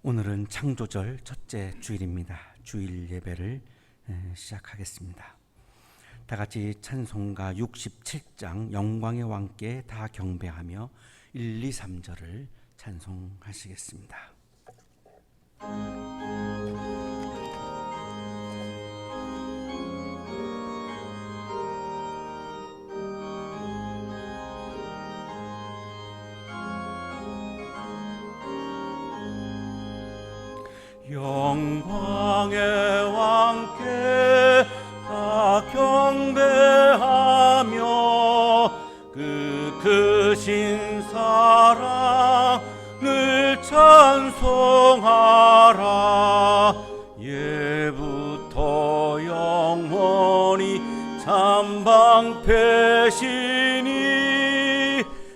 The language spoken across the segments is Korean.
오늘은 창조절 첫째 주일입니다. 주일 예배를 시작하겠습니다. 다 같이 찬송가 67장 영광의 왕께 다 경배하며 1, 2, 3절을 찬송하시겠습니다. 영광의 왕께 다 경배하며 그 크신 사랑을 찬송하라. 예부터 영원히 참방패시니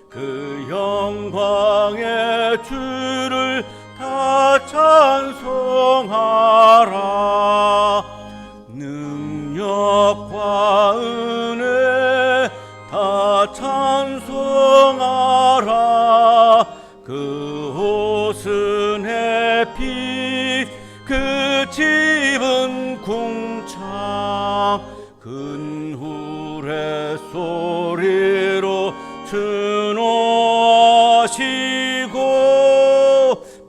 그 영광의 주를 다 찬송하라. 능력과 은혜 다 찬송하라. 그 옷은 햇빛 그 집은 궁창 근후의 소리로 준호하시고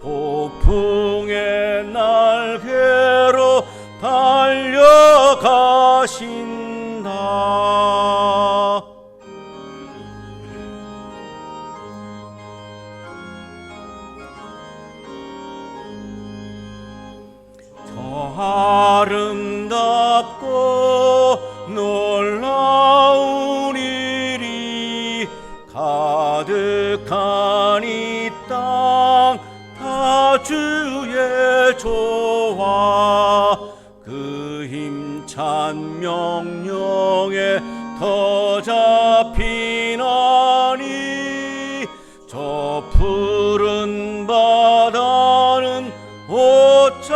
폭풍의 날개로 달려가신다. 저 아름답고 놀라운 일이 가득한 이 땅 다 주의 조화 그 힘찬 명령에 더 잡히나니 저 푸른 바다는 옷자락이라.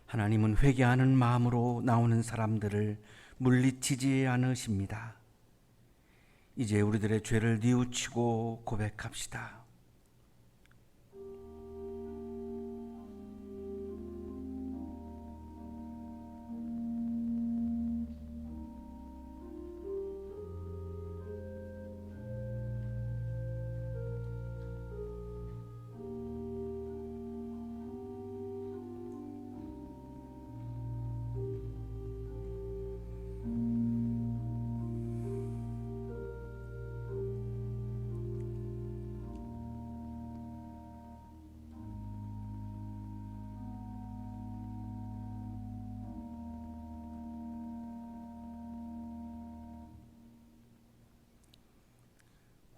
하나님은 회개하는 마음으로 나오는 사람들을 물리치지 않으십니다. 이제 우리들의 죄를 뉘우치고 고백합시다.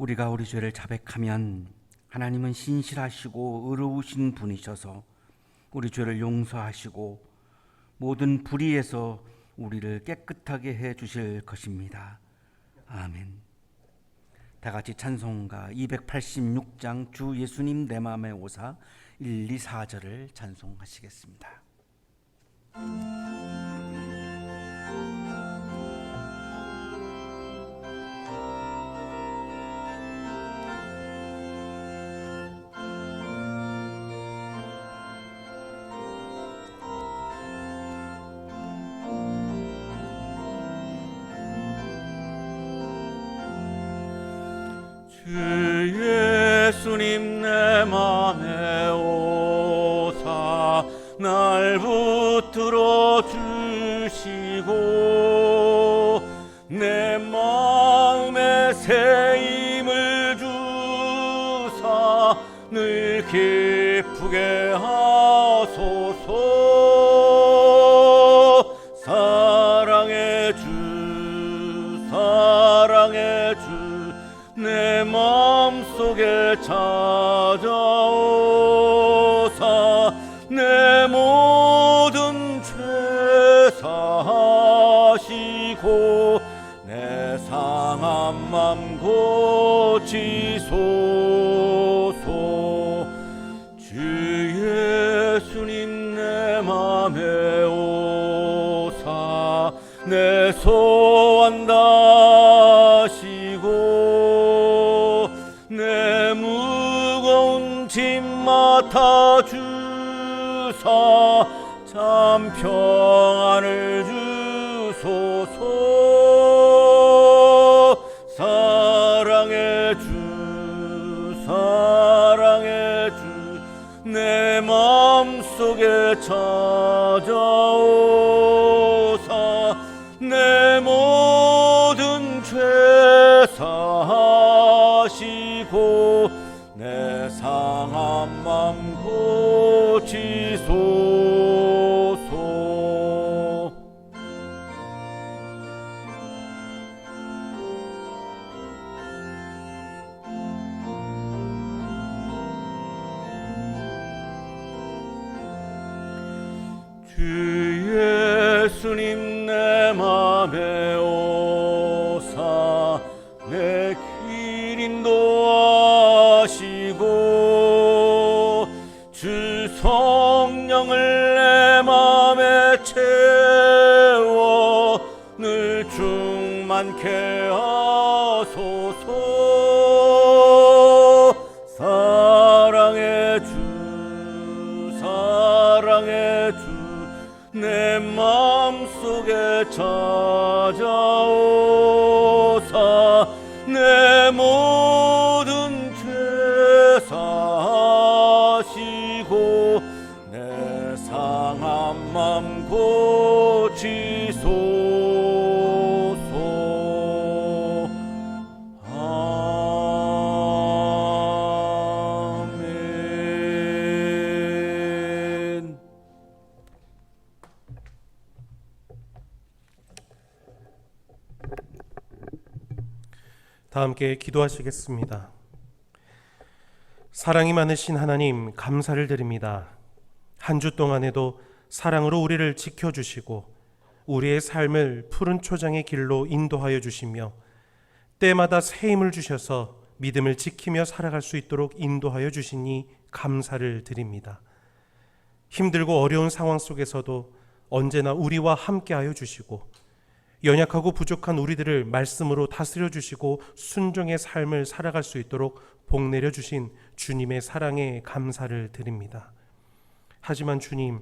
우리가 우리 죄를 자백하면 하나님은 신실하시고 의로우신 분이셔서 우리 죄를 용서하시고 모든 불의에서 우리를 깨끗하게 해 주실 것입니다. 아멘. 다 같이 찬송가 286장 주 예수님 내 맘에 오사 1, 2, 4절을 찬송하시겠습니다. 주 예수님 내 맘에 오사 날 붙들어 주시고 내 마음에 새 힘을 주사 늘 기쁘게 하소서. 사랑의 주 사랑의 주 내 마음속에 찾아오사 내 모든 죄 사하시고 내 상한 맘 고치소서. 주 예수님 내 맘에 오사 내 소원 다시고 내 무거운 짐 맡아주사 참 평안을 주소서. 사랑의 주 사랑의 주 내 맘속에 찾아오사 내 모든 죄 사하시고 내 상한 맘 고치소서. 주 예수님 내 맘에 오사 내 길 인도하시고 주 성령을 내 맘에 채워 늘 충만케 하소서. 사랑의 주 사랑의 주 내 맘속에 찾아오사 내 모든 죄 사하시고 내 상한 맘 고치소서. 다 함께 기도하시겠습니다. 사랑이 많으신 하나님, 감사를 드립니다. 한 주 동안에도 사랑으로 우리를 지켜주시고 우리의 삶을 푸른 초장의 길로 인도하여 주시며 때마다 새 힘을 주셔서 믿음을 지키며 살아갈 수 있도록 인도하여 주시니 감사를 드립니다. 힘들고 어려운 상황 속에서도 언제나 우리와 함께하여 주시고 연약하고 부족한 우리들을 말씀으로 다스려 주시고 순종의 삶을 살아갈 수 있도록 복 내려 주신 주님의 사랑에 감사를 드립니다. 하지만 주님,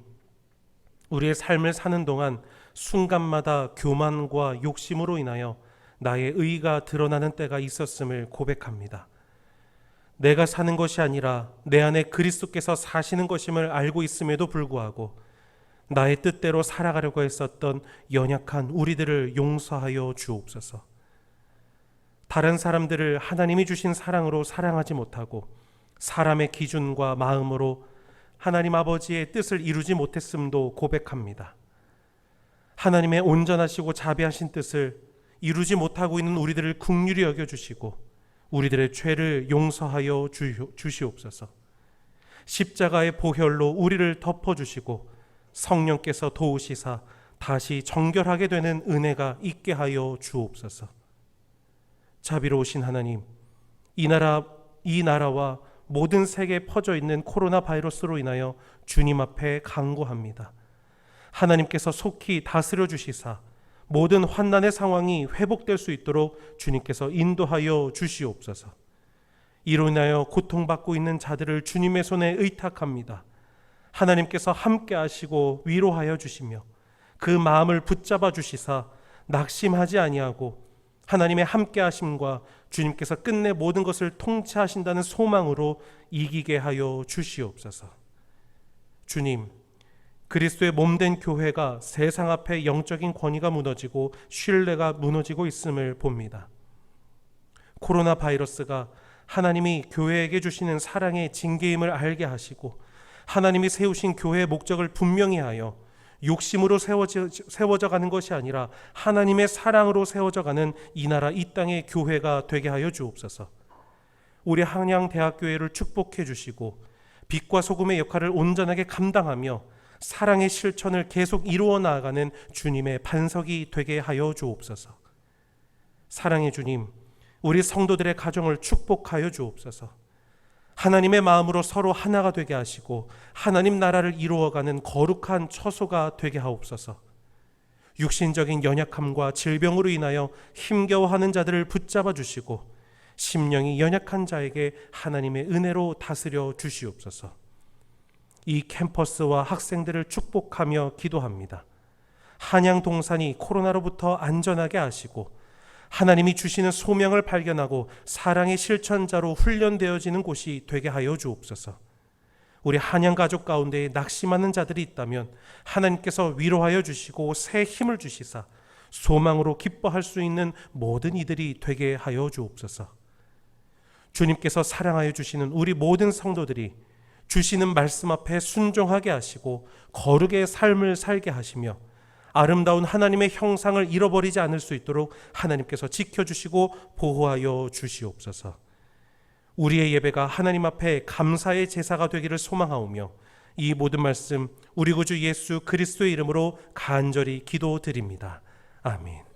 우리의 삶을 사는 동안 순간마다 교만과 욕심으로 인하여 나의 의가 드러나는 때가 있었음을 고백합니다. 내가 사는 것이 아니라 내 안에 그리스도께서 사시는 것임을 알고 있음에도 불구하고 나의 뜻대로 살아가려고 했었던 연약한 우리들을 용서하여 주옵소서. 다른 사람들을 하나님이 주신 사랑으로 사랑하지 못하고 사람의 기준과 마음으로 하나님 아버지의 뜻을 이루지 못했음도 고백합니다. 하나님의 온전하시고 자비하신 뜻을 이루지 못하고 있는 우리들을 긍휼히 여겨주시고 우리들의 죄를 용서하여 주시옵소서. 십자가의 보혈로 우리를 덮어주시고 성령께서 도우시사 다시 정결하게 되는 은혜가 있게 하여 주옵소서. 자비로우신 하나님, 이 나라와 모든 세계에 퍼져 있는 코로나 바이러스로 인하여 주님 앞에 간구합니다. 하나님께서 속히 다스려 주시사 모든 환난의 상황이 회복될 수 있도록 주님께서 인도하여 주시옵소서. 이로 인하여 고통받고 있는 자들을 주님의 손에 의탁합니다. 하나님께서 함께 하시고 위로하여 주시며 그 마음을 붙잡아 주시사 낙심하지 아니하고 하나님의 함께 하심과 주님께서 끝내 모든 것을 통치하신다는 소망으로 이기게 하여 주시옵소서. 주님, 그리스도의 몸된 교회가 세상 앞에 영적인 권위가 무너지고 신뢰가 무너지고 있음을 봅니다. 코로나 바이러스가 하나님이 교회에게 주시는 사랑의 징계임을 알게 하시고 하나님이 세우신 교회의 목적을 분명히 하여 욕심으로 세워져 가는 것이 아니라 하나님의 사랑으로 세워져 가는 이 나라 이 땅의 교회가 되게 하여 주옵소서. 우리 한양대학교회를 축복해 주시고 빛과 소금의 역할을 온전하게 감당하며 사랑의 실천을 계속 이루어 나아가는 주님의 반석이 되게 하여 주옵소서. 사랑의 주님, 우리 성도들의 가정을 축복하여 주옵소서. 하나님의 마음으로 서로 하나가 되게 하시고 하나님 나라를 이루어가는 거룩한 처소가 되게 하옵소서. 육신적인 연약함과 질병으로 인하여 힘겨워하는 자들을 붙잡아 주시고 심령이 연약한 자에게 하나님의 은혜로 다스려 주시옵소서. 이 캠퍼스와 학생들을 축복하며 기도합니다. 한양 동산이 코로나로부터 안전하게 하시고 하나님이 주시는 소명을 발견하고 사랑의 실천자로 훈련되어지는 곳이 되게 하여 주옵소서. 우리 한양 가족 가운데 낙심하는 자들이 있다면 하나님께서 위로하여 주시고 새 힘을 주시사 소망으로 기뻐할 수 있는 모든 이들이 되게 하여 주옵소서. 주님께서 사랑하여 주시는 우리 모든 성도들이 주시는 말씀 앞에 순종하게 하시고 거룩의 삶을 살게 하시며 아름다운 하나님의 형상을 잃어버리지 않을 수 있도록 하나님께서 지켜주시고 보호하여 주시옵소서. 우리의 예배가 하나님 앞에 감사의 제사가 되기를 소망하오며 이 모든 말씀 우리 구주 예수 그리스도의 이름으로 간절히 기도드립니다. 아멘.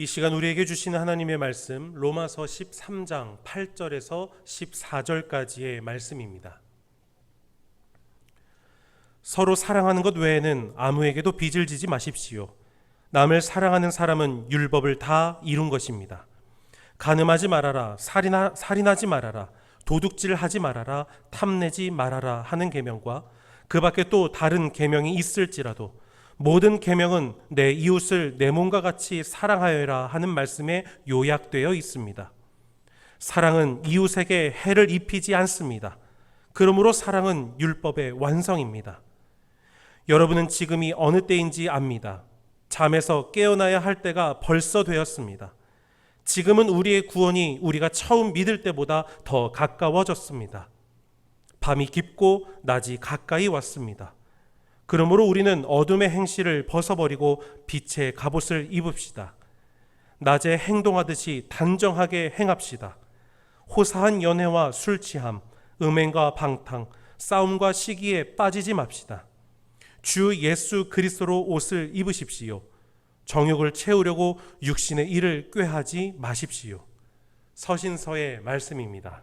이 시간 우리에게 주시는 하나님의 말씀 로마서 13장 8절에서 14절까지의 말씀입니다. 서로 사랑하는 것 외에는 아무에게도 빚을 지지 마십시오. 남을 사랑하는 사람은 율법을 다 이룬 것입니다. 간음하지 말아라, 살인하지 말아라, 도둑질하지 말아라, 탐내지 말아라 하는 계명과 그 밖에 또 다른 계명이 있을지라도 모든 계명은 내 이웃을 내 몸과 같이 사랑하여라 하는 말씀에 요약되어 있습니다. 사랑은 이웃에게 해를 입히지 않습니다. 그러므로 사랑은 율법의 완성입니다. 여러분은 지금이 어느 때인지 압니다. 잠에서 깨어나야 할 때가 벌써 되었습니다. 지금은 우리의 구원이 우리가 처음 믿을 때보다 더 가까워졌습니다. 밤이 깊고 낮이 가까이 왔습니다. 그러므로 우리는 어둠의 행실을 벗어버리고 빛의 갑옷을 입읍시다. 낮에 행동하듯이 단정하게 행합시다. 호사한 연애와 술 취함, 음행과 방탕, 싸움과 시기에 빠지지 맙시다. 주 예수 그리스도로 옷을 입으십시오. 정욕을 채우려고 육신의 일을 꾀하지 마십시오. 서신서의 말씀입니다.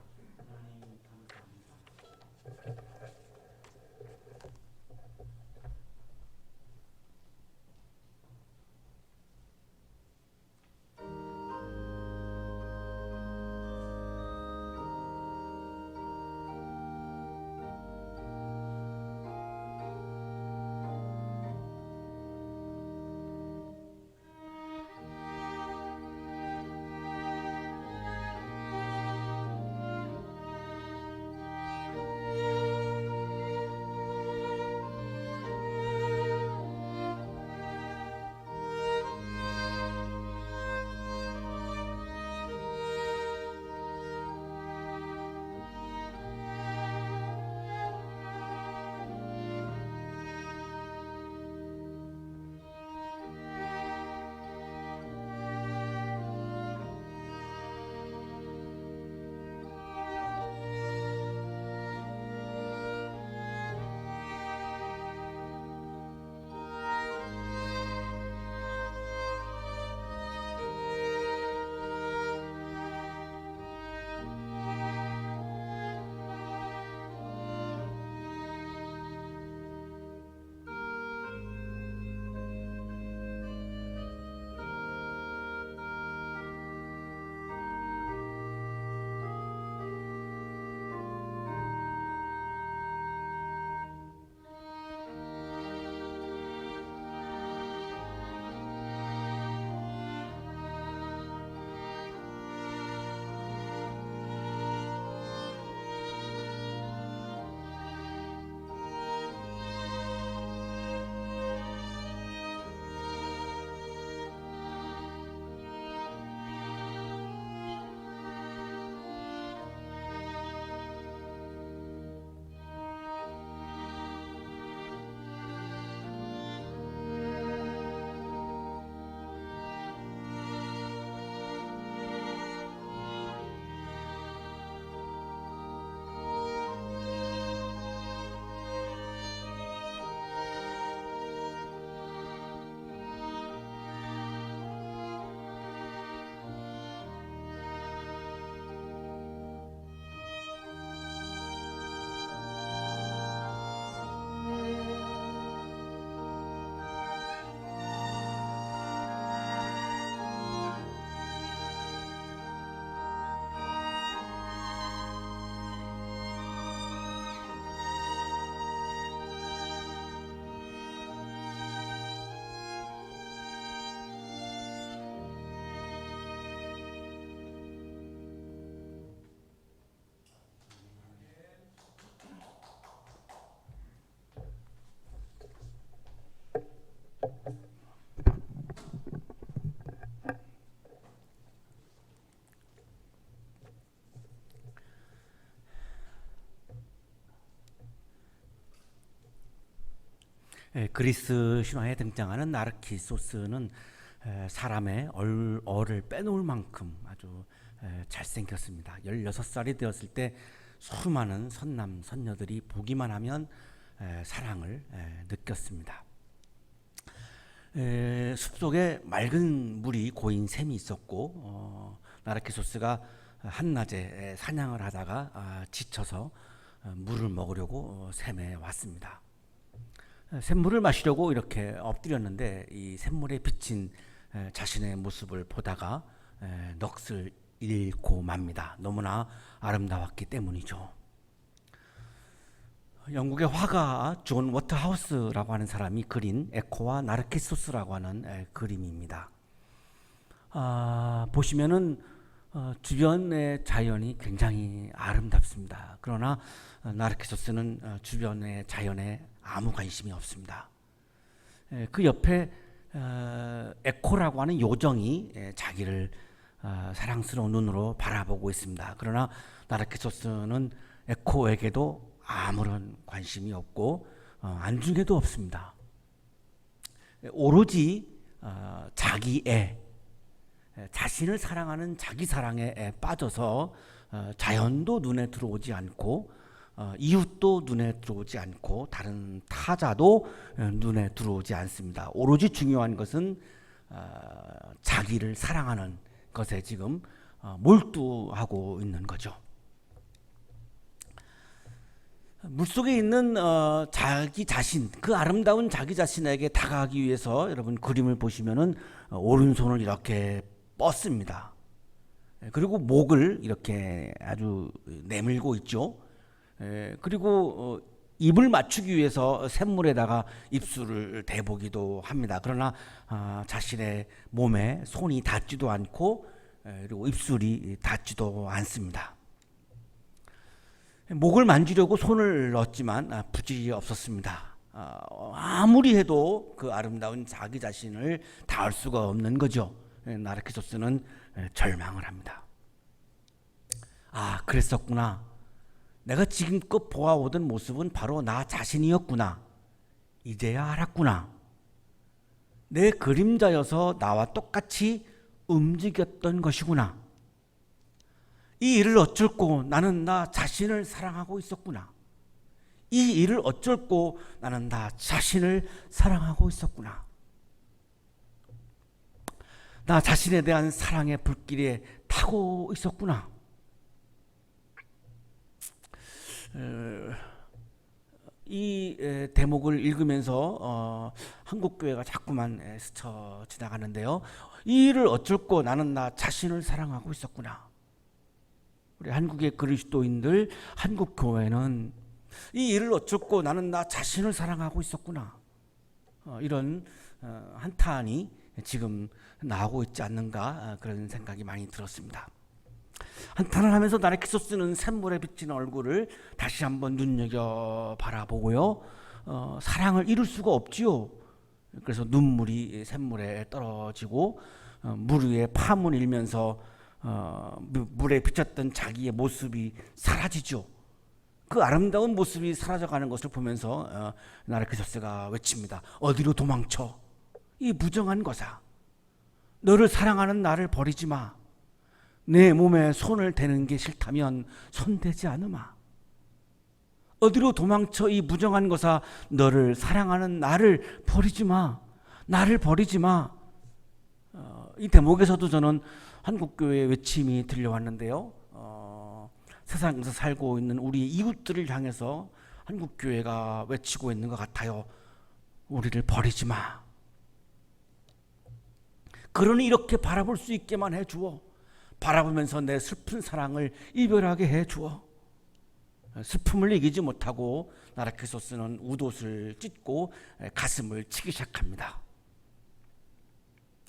그리스 신화에 등장하는 나르키소스는 사람의 얼을 빼놓을 만큼 아주 잘생겼습니다. 16살이 되었을 때 수많은 선남 선녀들이 보기만 하면 사랑을 느꼈습니다. 숲속에 맑은 물이 고인 샘이 있었고 나르키소스가 한낮에 사냥을 하다가 지쳐서 물을 먹으려고 샘에 왔습니다. 샘물을 마시려고 이렇게 엎드렸는데 이 샘물에 비친 자신의 모습을 보다가 넋을 잃고 맙니다. 너무나 아름다웠기 때문이죠. 영국의 화가 존 워터하우스라고 하는 사람이 그린 에코와 나르키소스라고 하는 그림입니다. 보시면은 주변의 자연이 굉장히 아름답습니다. 그러나 나르키소스는 주변의 자연에 아무 관심이 없습니다. 그 옆에 에코라고 하는 요정이 자기를 사랑스러운 눈으로 바라보고 있습니다. 그러나 나르키소스는 에코에게도 아무런 관심이 없고 안중에도 없습니다. 오로지 자기애, 자신을 사랑하는 자기 사랑에 빠져서 자연도 눈에 들어오지 않고 이웃도 눈에 들어오지 않고 다른 타자도 눈에 들어오지 않습니다. 오로지 중요한 것은 자기를 사랑하는 것에 지금 몰두하고 있는 거죠. 물속에 있는 자기 자신, 그 아름다운 자기 자신에게 다가가기 위해서 여러분 그림을 보시면은 오른손을 이렇게 뻗습니다. 그리고 목을 이렇게 아주 내밀고 있죠. 그리고 입을 맞추기 위해서 샘물에다가 입술을 대보기도 합니다. 그러나 자신의 몸에 손이 닿지도 않고 그리고 입술이 닿지도 않습니다. 목을 만지려고 손을 넣었지만 부질이 없었습니다. 아무리 해도 그 아름다운 자기 자신을 닿을 수가 없는 거죠. 나르키소스는 절망을 합니다. 그랬었구나. 내가 지금껏 보아오던 모습은 바로 나 자신이었구나. 이제야 알았구나. 내 그림자여서 나와 똑같이 움직였던 것이구나. 이 일을 어쩔고 나는 나 자신을 사랑하고 있었구나. 이 일을 어쩔고 나는 나 자신을 사랑하고 있었구나. 나 자신에 대한 사랑의 불길에 타고 있었구나. 이 대목을 읽으면서 한국교회가 자꾸만 스쳐 지나가는데요. 이 일을 어쩔고 나는 나 자신을 사랑하고 있었구나. 우리 한국의 그리스도인들, 한국교회는 이 일을 어쩔고 나는 나 자신을 사랑하고 있었구나. 이런 한탄이 지금 나오고 있지 않는가 그런 생각이 많이 들었습니다. 한탄을 하면서 나르키소스는 샘물에 비친 얼굴을 다시 한번 눈여겨 바라보고요. 사랑을 이룰 수가 없지요. 그래서 눈물이 샘물에 떨어지고 물 위에 파문을 일면서 물에 비쳤던 자기의 모습이 사라지죠. 그 아름다운 모습이 사라져가는 것을 보면서 나르키소스가 외칩니다. 어디로 도망쳐? 이 무정한 거사. 너를 사랑하는 나를 버리지 마. 내 몸에 손을 대는 게 싫다면 손대지 않으마. 어디로 도망쳐 이 무정한 거사. 너를 사랑하는 나를 버리지 마. 나를 버리지 마. 이 대목에서도 저는 한국교회의 외침이 들려왔는데요. 세상에서 살고 있는 우리 이웃들을 향해서 한국교회가 외치고 있는 것 같아요. 우리를 버리지 마. 그러니 이렇게 바라볼 수 있게만 해주어. 바라보면서 내 슬픈 사랑을 이별하게 해주어. 슬픔을 이기지 못하고 나르키소스는 웃옷을 찢고 가슴을 치기 시작합니다.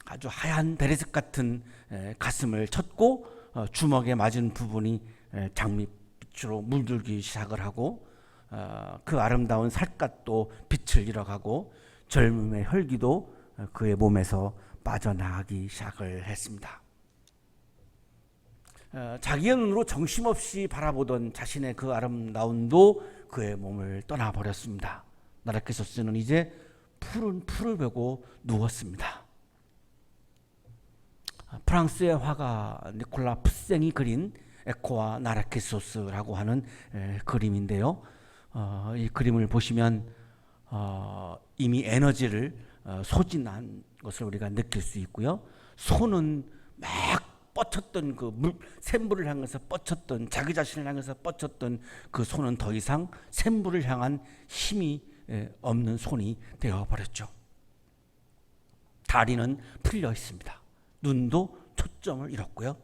아주 하얀 베레스 같은 가슴을 쳤고 주먹에 맞은 부분이 장밋빛으로 물들기 시작을 하고 그 아름다운 살갗도 빛을 잃어가고 젊음의 혈기도 그의 몸에서 빠져나가기 시작을 했습니다. 자기의 눈으로 정신없이 바라보던 자신의 그 아름다움도 그의 몸을 떠나버렸습니다. 나르키소스는 이제 푸른 풀을 베고 누웠습니다. 프랑스의 화가 니콜라 푸생이 그린 에코와 나르키소스라고 하는 그림인데요. 이 그림을 보시면 이미 에너지를 소진한 것을 우리가 느낄 수 있고요. 손은 막 뻗쳤던 샘물을 향해서 뻗쳤던, 자기 자신을 향해서 뻗쳤던 그 손은 더 이상 샘물을 향한 힘이 없는 손이 되어버렸죠. 다리는 풀려 있습니다. 눈도 초점을 잃었고요.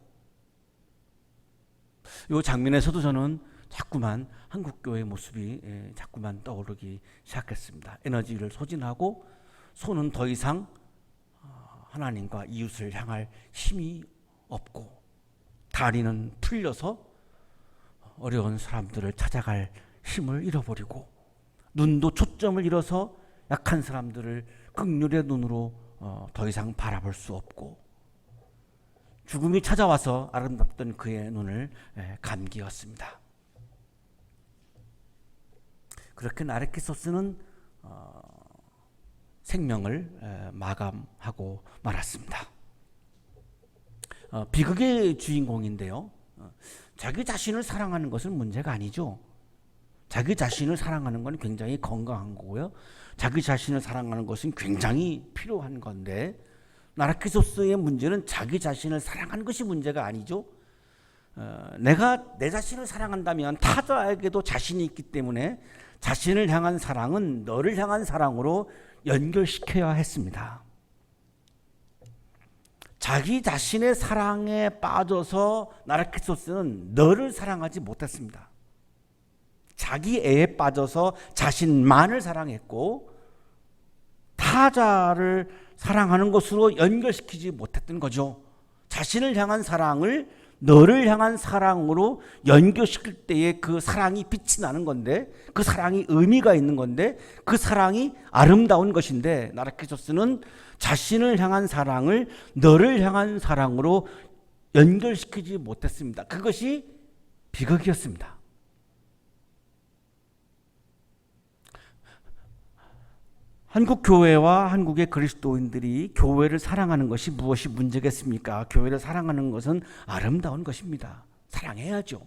이 장면에서도 저는 자꾸만 한국교회의 모습이 자꾸만 떠오르기 시작했습니다. 에너지를 소진하고 손은 더 이상 하나님과 이웃을 향할 힘이 없고, 다리는 풀려서 어려운 사람들을 찾아갈 힘을 잃어버리고, 눈도 초점을 잃어서 약한 사람들을 긍휼의 눈으로 더 이상 바라볼 수 없고, 죽음이 찾아와서 아름답던 그의 눈을 감기었습니다. 그렇게 나르키소스는 생명을 마감하고 말았습니다. 비극의 주인공인데요. 자기 자신을 사랑하는 것은 문제가 아니죠. 자기 자신을 사랑하는 건 굉장히 건강한 거고요. 자기 자신을 사랑하는 것은 굉장히 필요한 건데, 나르키소스의 문제는 자기 자신을 사랑하는 것이 문제가 아니죠. 내가 내 자신을 사랑한다면 타자에게도 자신이 있기 때문에 자신을 향한 사랑은 너를 향한 사랑으로 연결시켜야 했습니다. 자기 자신의 사랑에 빠져서 나르키소스는 너를 사랑하지 못했습니다. 자기 애에 빠져서 자신만을 사랑했고, 타자를 사랑하는 것으로 연결시키지 못했던 거죠. 자신을 향한 사랑을 너를 향한 사랑으로 연결시킬 때에 그 사랑이 빛이 나는 건데, 그 사랑이 의미가 있는 건데, 그 사랑이 아름다운 것인데, 나르키소스는 자신을 향한 사랑을 너를 향한 사랑으로 연결시키지 못했습니다. 그것이 비극이었습니다. 한국 교회와 한국의 그리스도인들이 교회를 사랑하는 것이 무엇이 문제겠습니까? 교회를 사랑하는 것은 아름다운 것입니다. 사랑해야죠.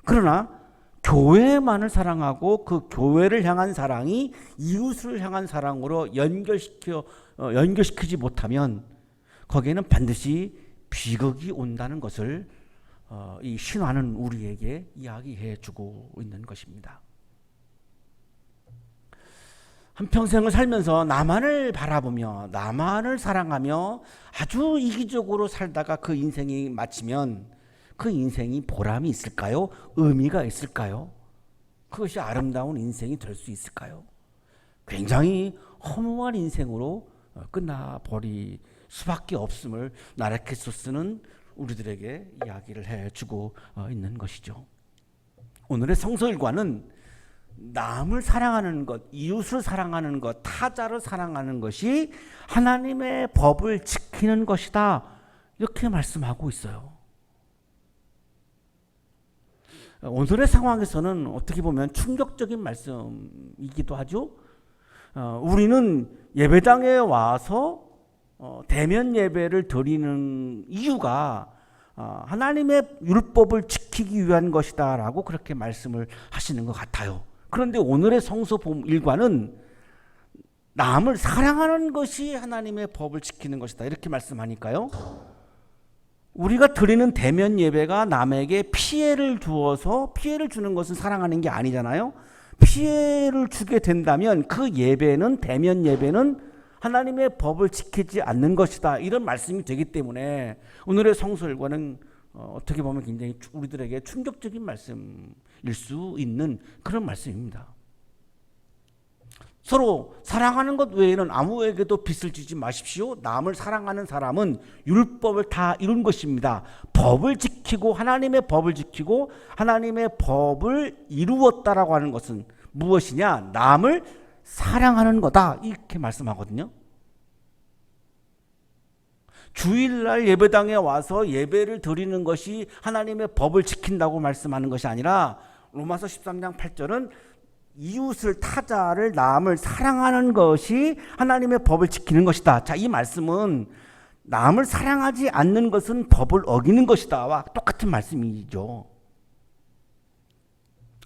그러나 교회만을 사랑하고 그 교회를 향한 사랑이 이웃을 향한 사랑으로 연결시키지 못하면 거기에는 반드시 비극이 온다는 것을 이 신화는 우리에게 이야기해 주고 있는 것입니다. 한평생을 살면서 나만을 바라보며 나만을 사랑하며 아주 이기적으로 살다가 그 인생이 마치면 그 인생이 보람이 있을까요? 의미가 있을까요? 그것이 아름다운 인생이 될 수 있을까요? 굉장히 허무한 인생으로 끝나버릴 수밖에 없음을 나르키소스는 우리들에게 이야기를 해주고 있는 것이죠. 오늘의 성서일과는 남을 사랑하는 것, 이웃을 사랑하는 것, 타자를 사랑하는 것이 하나님의 법을 지키는 것이다, 이렇게 말씀하고 있어요. 오늘의 상황에서는 어떻게 보면 충격적인 말씀이기도 하죠. 우리는 예배당에 와서 대면 예배를 드리는 이유가 하나님의 율법을 지키기 위한 것이다 라고 그렇게 말씀을 하시는 것 같아요. 그런데 오늘의 성서 일과는 남을 사랑하는 것이 하나님의 법을 지키는 것이다, 이렇게 말씀하니까요. 우리가 드리는 대면 예배가 남에게 피해를 주어서 피해를 주는 것은 사랑하는 게 아니잖아요. 피해를 주게 된다면 그 예배는, 대면 예배는 하나님의 법을 지키지 않는 것이다, 이런 말씀이 되기 때문에 오늘의 성서일과는 어떻게 보면 굉장히 우리들에게 충격적인 말씀일 수 있는 그런 말씀입니다. 서로 사랑하는 것 외에는 아무에게도 빚을 지지 마십시오. 남을 사랑하는 사람은 율법을 다 이룬 것입니다. 법을 지키고, 하나님의 법을 지키고 하나님의 법을 이루었다라고 하는 것은 무엇이냐? 남을 사랑하는 거다 이렇게 말씀하거든요. 주일날 예배당에 와서 예배를 드리는 것이 하나님의 법을 지킨다고 말씀하는 것이 아니라 로마서 13장 8절은 이웃을, 타자를, 남을 사랑하는 것이 하나님의 법을 지키는 것이다. 자, 이 말씀은 남을 사랑하지 않는 것은 법을 어기는 것이다와 똑같은 말씀이죠.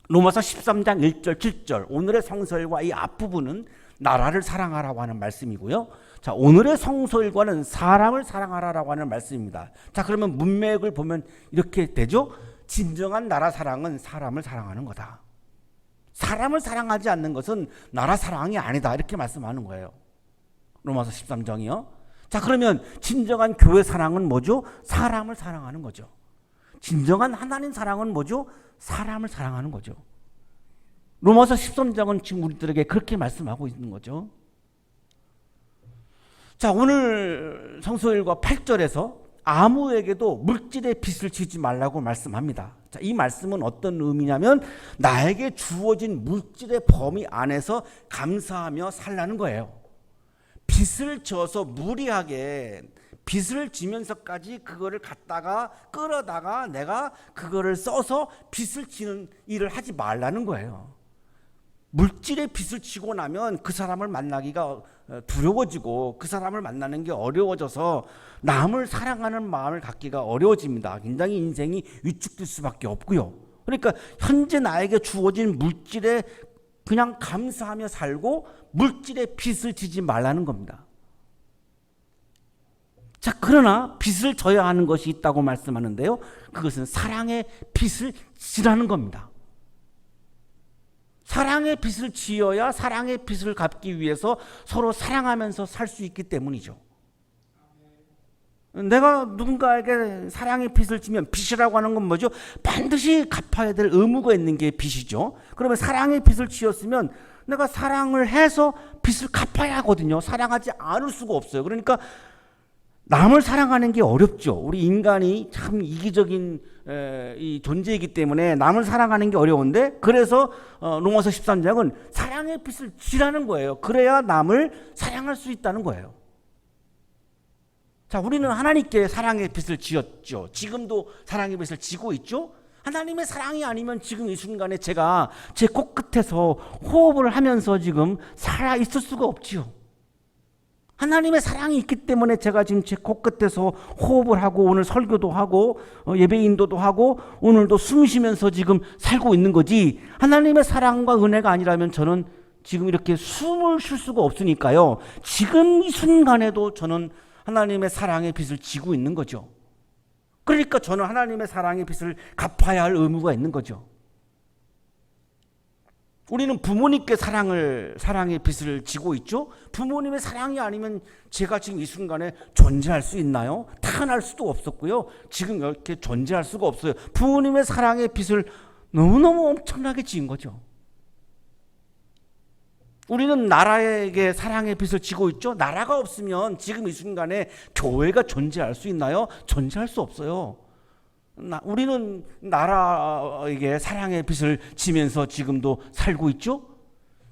로마서 13장 1절 7절 오늘의 성서일과 이 앞부분은 나라를 사랑하라고 하는 말씀이고요. 자, 오늘의 성서일과는 사람을 사랑하라고 하는 말씀입니다. 자, 그러면 문맥을 보면 이렇게 되죠. 진정한 나라 사랑은 사람을 사랑하는 거다. 사람을 사랑하지 않는 것은 나라 사랑이 아니다. 이렇게 말씀하는 거예요. 로마서 13장이요. 자, 그러면 진정한 교회 사랑은 뭐죠? 사람을 사랑하는 거죠. 진정한 하나님 사랑은 뭐죠? 사람을 사랑하는 거죠. 로마서 13장은 지금 우리들에게 그렇게 말씀하고 있는 거죠. 자, 오늘 성서일과 8절에서 아무에게도 물질의 빚을 지지 말라고 말씀합니다. 자, 이 말씀은 어떤 의미냐면 나에게 주어진 물질의 범위 안에서 감사하며 살라는 거예요. 빚을 져서 무리하게 빚을 지면서까지 그거를 갖다가 끌어다가 내가 그거를 써서 빚을 지는 일을 하지 말라는 거예요. 물질의 빚을 지고 나면 그 사람을 만나기가 두려워지고 그 사람을 만나는 게 어려워져서 남을 사랑하는 마음을 갖기가 어려워집니다. 굉장히 인생이 위축될 수밖에 없고요. 그러니까 현재 나에게 주어진 물질에 그냥 감사하며 살고 물질의 빚을 지지 말라는 겁니다. 자, 그러나 빚을 져야 하는 것이 있다고 말씀하는데요. 그것은 사랑의 빚을 지라는 겁니다. 사랑의 빚을 지어야 사랑의 빚을 갚기 위해서 서로 사랑하면서 살 수 있기 때문이죠. 내가 누군가에게 사랑의 빚을 지면 빚이라고 하는 건 뭐죠? 반드시 갚아야 될 의무가 있는 게 빚이죠. 그러면 사랑의 빚을 지었으면 내가 사랑을 해서 빚을 갚아야 하거든요. 사랑하지 않을 수가 없어요. 그러니까 남을 사랑하는 게 어렵죠. 우리 인간이 참 이기적인 이 존재이기 때문에 남을 사랑하는 게 어려운데 그래서 로마서 13장은 사랑의 빚을 지라는 거예요. 그래야 남을 사랑할 수 있다는 거예요. 자, 우리는 하나님께 사랑의 빚을 지었죠. 지금도 사랑의 빚을 지고 있죠. 하나님의 사랑이 아니면 지금 이 순간에 제가 제 코끝에서 호흡을 하면서 지금 살아 있을 수가 없지요. 하나님의 사랑이 있기 때문에 제가 지금 제 코끝에서 호흡을 하고 오늘 설교도 하고 예배 인도도 하고 오늘도 숨 쉬면서 지금 살고 있는 거지, 하나님의 사랑과 은혜가 아니라면 저는 지금 이렇게 숨을 쉴 수가 없으니까요. 지금 이 순간에도 저는 하나님의 사랑의 빚을 지고 있는 거죠. 그러니까 저는 하나님의 사랑의 빚을 갚아야 할 의무가 있는 거죠. 우리는 부모님께 사랑의 빚을 지고 있죠. 부모님의 사랑이 아니면 제가 지금 이 순간에 존재할 수 있나요? 태어날 수도 없었고요. 지금 이렇게 존재할 수가 없어요. 부모님의 사랑의 빚을 너무너무 엄청나게 지은 거죠. 우리는 나라에게 사랑의 빚을 지고 있죠. 나라가 없으면 지금 이 순간에 교회가 존재할 수 있나요? 존재할 수 없어요. 우리는 나라에게 사랑의 빚을 지면서 지금도 살고 있죠.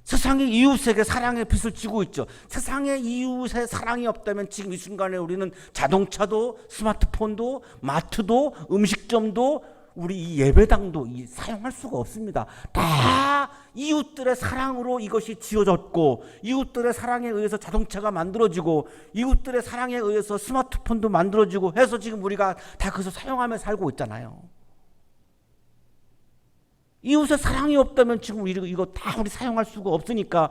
세상의 이웃에게 사랑의 빚을 지고 있죠. 세상의 이웃의 사랑이 없다면 지금 이 순간에 우리는 자동차도 스마트폰도 마트도 음식점도 우리 이 예배당도 사용할 수가 없습니다. 다 이웃들의 사랑으로 이것이 지어졌고 이웃들의 사랑에 의해서 자동차가 만들어지고 이웃들의 사랑에 의해서 스마트폰도 만들어지고 해서 지금 우리가 다 그것을 사용하며 살고 있잖아요. 이웃의 사랑이 없다면 지금 이거 다 우리 사용할 수가 없으니까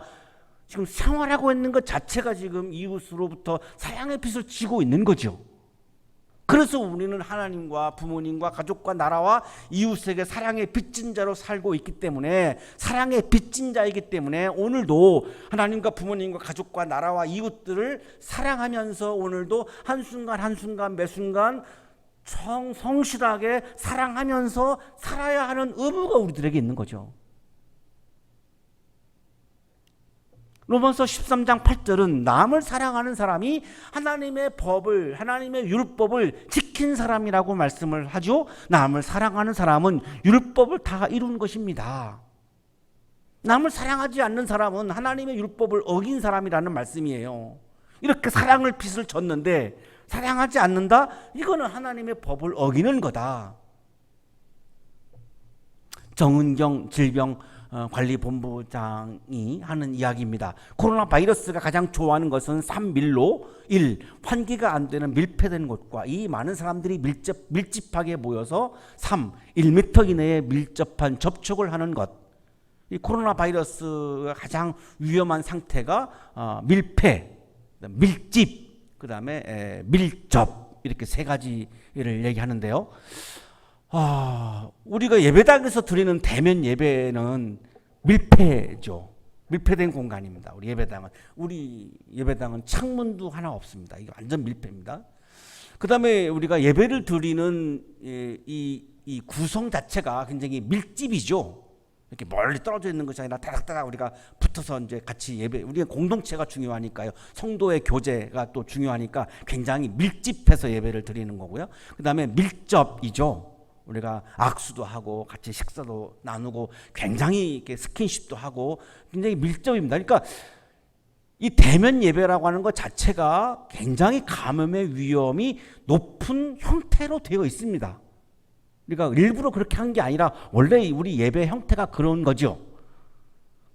지금 생활하고 있는 것 자체가 지금 이웃으로부터 사랑의 빚을 지고 있는 거죠. 그래서 우리는 하나님과 부모님과 가족과 나라와 이웃에게 사랑의 빚진 자로 살고 있기 때문에, 사랑의 빚진 자이기 때문에 오늘도 하나님과 부모님과 가족과 나라와 이웃들을 사랑하면서 오늘도 한순간 한순간 매 순간 성실하게 사랑하면서 살아야 하는 의무가 우리들에게 있는 거죠. 로마서 13장 8절은 남을 사랑하는 사람이 하나님의 법을, 하나님의 율법을 지킨 사람이라고 말씀을 하죠. 남을 사랑하는 사람은 율법을 다 이룬 것입니다. 남을 사랑하지 않는 사람은 하나님의 율법을 어긴 사람이라는 말씀이에요. 이렇게 사랑을 빚을 졌는데 사랑하지 않는다? 이거는 하나님의 법을 어기는 거다. 정은경 질병관리본부장이 하는 이야기입니다. 코로나 바이러스가 가장 좋아하는 것은 3밀로 1. 환기가 안 되는 밀폐된 곳과 이 많은 사람들이 밀집하게 모여서 3. 1m 이내에 밀접한 접촉을 하는 것. 이 코로나 바이러스가 가장 위험한 상태가 밀폐, 밀집, 그 다음에 밀접, 이렇게 세 가지를 얘기하는데요. 우리가 예배당에서 드리는 대면 예배는 밀폐죠. 밀폐된 공간입니다. 우리 예배당은 창문도 하나 없습니다. 이게 완전 밀폐입니다. 그 다음에 우리가 예배를 드리는 이 구성 자체가 굉장히 밀집이죠. 이렇게 멀리 떨어져 있는 것이 아니라 따닥따닥 우리가 붙어서 이제 같이 예배, 우리가 공동체가 중요하니까요. 성도의 교제가 또 중요하니까 굉장히 밀집해서 예배를 드리는 거고요. 그 다음에 밀접이죠. 우리가 악수도 하고 같이 식사도 나누고 굉장히 이렇게 스킨십도 하고 굉장히 밀접입니다. 그러니까 이 대면 예배라고 하는 것 자체가 굉장히 감염의 위험이 높은 형태로 되어 있습니다. 그러니까 일부러 그렇게 한 게 아니라 원래 우리 예배 형태가 그런 거죠.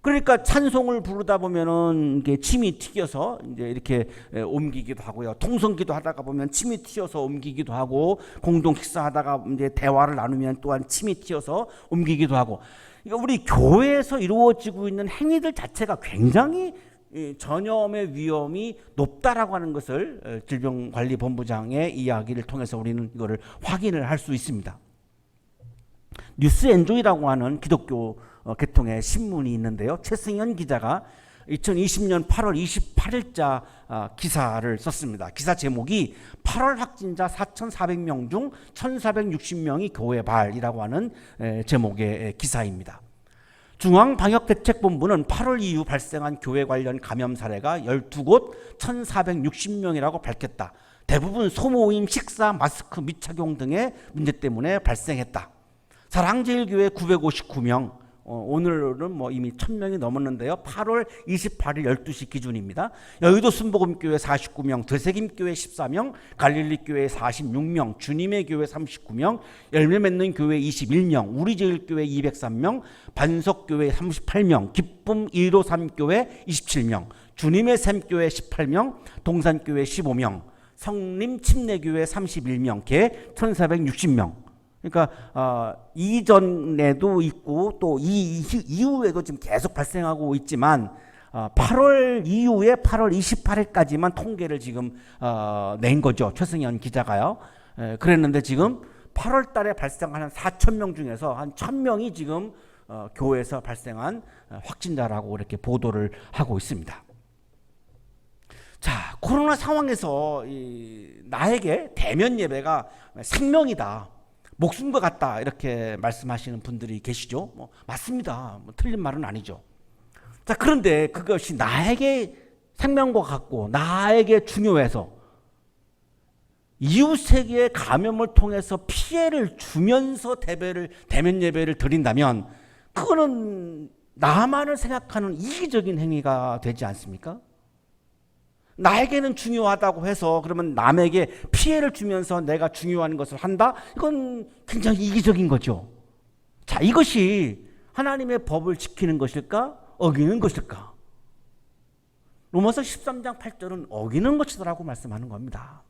그러니까 찬송을 부르다 보면은 이게 침이 튀겨서 이제 이렇게 옮기기도 하고요. 통성기도 하다가 보면 침이 튀어서 옮기기도 하고, 공동 식사하다가 이제 대화를 나누면 또한 침이 튀어서 옮기기도 하고. 그러니까 우리 교회에서 이루어지고 있는 행위들 자체가 굉장히 전염의 위험이 높다라고 하는 것을 질병관리본부장의 이야기를 통해서 우리는 이거를 확인을 할 수 있습니다. 뉴스엔조이라고 하는 기독교 계통의 신문이 있는데요. 최승현 기자가 2020년 8월 28일자 기사를 썼습니다. 기사 제목이 8월 확진자 4,400명 중 1,460명이 교회 발이라고 하는 제목의 기사입니다. 중앙방역대책본부는 8월 이후 발생한 교회 관련 감염 사례가 12곳 1,460명이라고 밝혔다. 대부분 소모임, 식사, 마스크 미착용 등의 문제 때문에 발생했다. 사랑제일교회 959명, 오늘은 뭐 이미 1,000명이 넘었는데요. 8월 28일 12시 기준입니다. 여의도 순복음교회 49명, 되새김교회 14명, 갈릴리교회 46명, 주님의 교회 39명, 열매 맺는 교회 21명, 우리제일교회 203명, 반석교회 38명, 기쁨 153교회 27명, 주님의 샘교회 18명, 동산교회 15명, 성림 침례교회 31명, 개 1,460명. 그러니까 이전에도 있고 또 이후에도 지금 계속 발생하고 있지만 8월 이후에 8월 28일까지만 통계를 지금 낸 거죠. 최승현 기자가요. 그랬는데 지금 8월 달에 발생한 4,000명 중에서 한 1,000명이 지금 교회에서 발생한 확진자라고 이렇게 보도를 하고 있습니다. 자, 코로나 상황에서 나에게 대면 예배가 생명이다, 목숨과 같다, 이렇게 말씀하시는 분들이 계시죠. 맞습니다. 틀린 말은 아니죠. 자, 그런데 그것이 나에게 생명과 같고 나에게 중요해서 이웃에게 감염을 통해서 피해를 주면서 대면 예배를 드린다면 그거는 나만을 생각하는 이기적인 행위가 되지 않습니까? 나에게는 중요하다고 해서 그러면 남에게 피해를 주면서 내가 중요한 것을 한다? 이건 굉장히 이기적인 거죠. 자, 이것이 하나님의 법을 지키는 것일까? 어기는 것일까? 로마서 13장 8절은 어기는 것이라고 말씀하는 겁니다.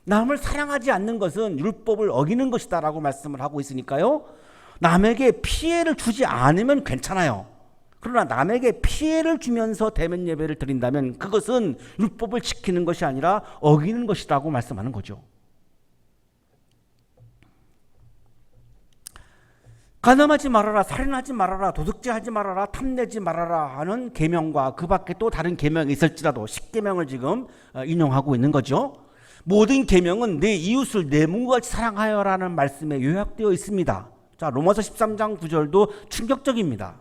남을 사랑하지 않는 것은 율법을 어기는 것이다 라고 말씀을 하고 있으니까요. 남에게 피해를 주지 않으면 괜찮아요. 그러나 남에게 피해를 주면서 대면 예배를 드린다면 그것은 율법을 지키는 것이 아니라 어기는 것이라고 말씀하는 거죠. 간음하지 말아라, 살인하지 말아라, 도둑질하지 말아라, 탐내지 말아라 하는 계명과 그 밖에 또 다른 계명이 있을지라도 10계명을 지금 인용하고 있는 거죠. 모든 계명은 내 이웃을 내 몸과 같이 사랑하여라는 말씀에 요약되어 있습니다. 자, 로마서 13장 9절도 충격적입니다.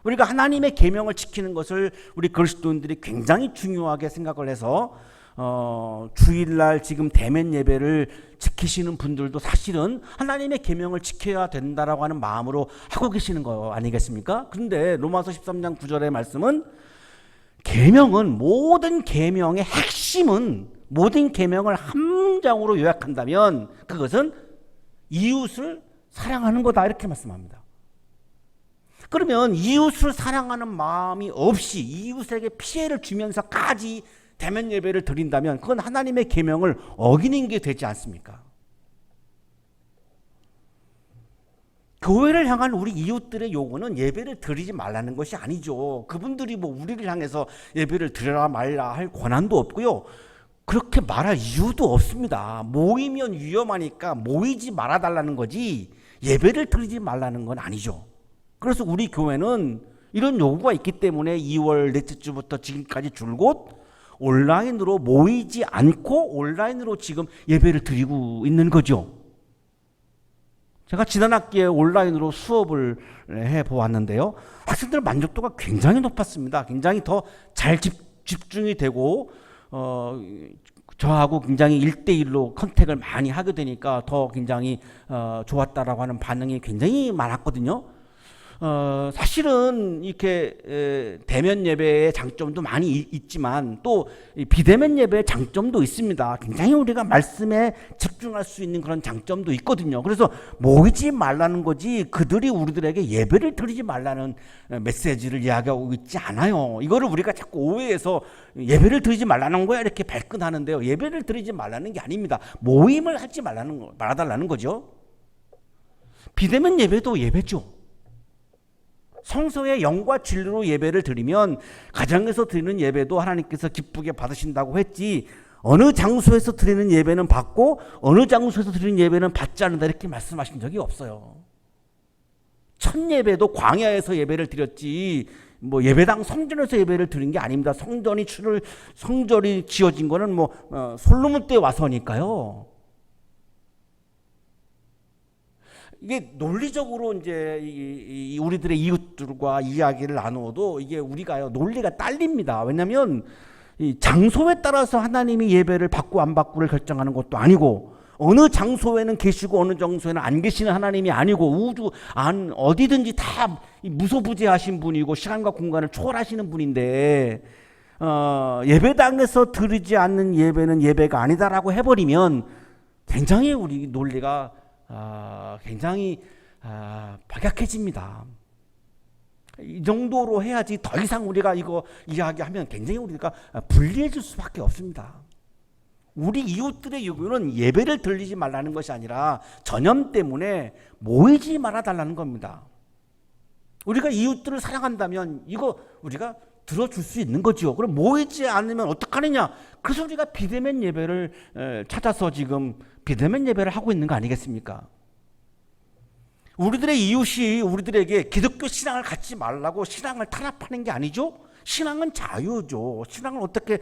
우리가 하나님의 계명을 지키는 것을 우리 그리스도인들이 굉장히 중요하게 생각을 해서 주일날 지금 대면 예배를 지키시는 분들도 사실은 하나님의 계명을 지켜야 된다라고 하는 마음으로 하고 계시는 거 아니겠습니까? 그런데 로마서 13장 9절의 말씀은 계명은 모든 계명의 핵심은 모든 계명을 한 문장으로 요약한다면 그것은 이웃을 사랑하는 거다 이렇게 말씀합니다. 그러면 이웃을 사랑하는 마음이 없이 이웃에게 피해를 주면서까지 대면 예배를 드린다면 그건 하나님의 계명을 어기는 게 되지 않습니까? 교회를 향한 우리 이웃들의 요구는 예배를 드리지 말라는 것이 아니죠. 그분들이 뭐 우리를 향해서 예배를 드려라 말라 할 권한도 없고요. 그렇게 말할 이유도 없습니다. 모이면 위험하니까 모이지 말아달라는 거지 예배를 드리지 말라는 건 아니죠. 그래서 우리 교회는 이런 요구가 있기 때문에 2월 넷째 주부터 지금까지 줄곧 온라인으로 모이지 않고 온라인으로 지금 예배를 드리고 있는 거죠. 제가 지난 학기에 온라인으로 수업을 해보았는데요. 학생들 만족도가 굉장히 높았습니다. 굉장히 더 잘 집중이 되고 저하고 굉장히 1대1로 컨택을 많이 하게 되니까 더 굉장히 좋았다라고 하는 반응이 굉장히 많았거든요. 사실은 이렇게 대면 예배의 장점도 많이 있지만 또 비대면 예배의 장점도 있습니다. 굉장히 우리가 말씀에 집중할 수 있는 그런 장점도 있거든요. 그래서 모이지 말라는 거지 그들이 우리들에게 예배를 드리지 말라는 메시지를 이야기하고 있지 않아요. 이거를 우리가 자꾸 오해해서 예배를 드리지 말라는 거야 이렇게 발끈하는데요. 예배를 드리지 말라는 게 아닙니다. 모임을 하지 말아달라는 거죠. 비대면 예배도 예배죠. 성서의 영과 진리로 예배를 드리면 가정에서 드리는 예배도 하나님께서 기쁘게 받으신다고 했지 어느 장소에서 드리는 예배는 받고 어느 장소에서 드리는 예배는 받지 않는다 이렇게 말씀하신 적이 없어요. 첫 예배도 광야에서 예배를 드렸지 뭐 예배당 성전에서 예배를 드린 게 아닙니다. 성전이 지어진 거는 뭐 솔로몬 때 와서니까요. 이게 논리적으로 이제 우리들의 이웃들과 이야기를 나누어도 이게 우리가요 논리가 딸립니다. 왜냐하면 이 장소에 따라서 하나님이 예배를 받고 안 받고를 결정하는 것도 아니고 어느 장소에는 계시고 어느 장소에는 안 계시는 하나님이 아니고 우주 안 어디든지 다 무소부재하신 분이고 시간과 공간을 초월하시는 분인데 예배당에서 드리지 않는 예배는 예배가 아니다라고 해버리면 굉장히 우리 논리가 굉장히 박약해집니다. 이 정도로 해야지 더 이상 우리가 이거 이야기하면 굉장히 우리가 불리해질 수밖에 없습니다. 우리 이웃들의 요구는 예배를 드리지 말라는 것이 아니라 전염 때문에 모이지 말아달라는 겁니다. 우리가 이웃들을 사랑한다면 이거 우리가 들어줄 수 있는 거죠. 그럼 모이지 않으면 어떡하느냐? 그래서 우리가 비대면 예배를 찾아서 지금 비대면 예배를 하고 있는 거 아니겠습니까? 우리들의 이웃이 우리들에게 기독교 신앙을 갖지 말라고 신앙을 탄압하는 게 아니죠. 신앙은 자유죠. 신앙을 어떻게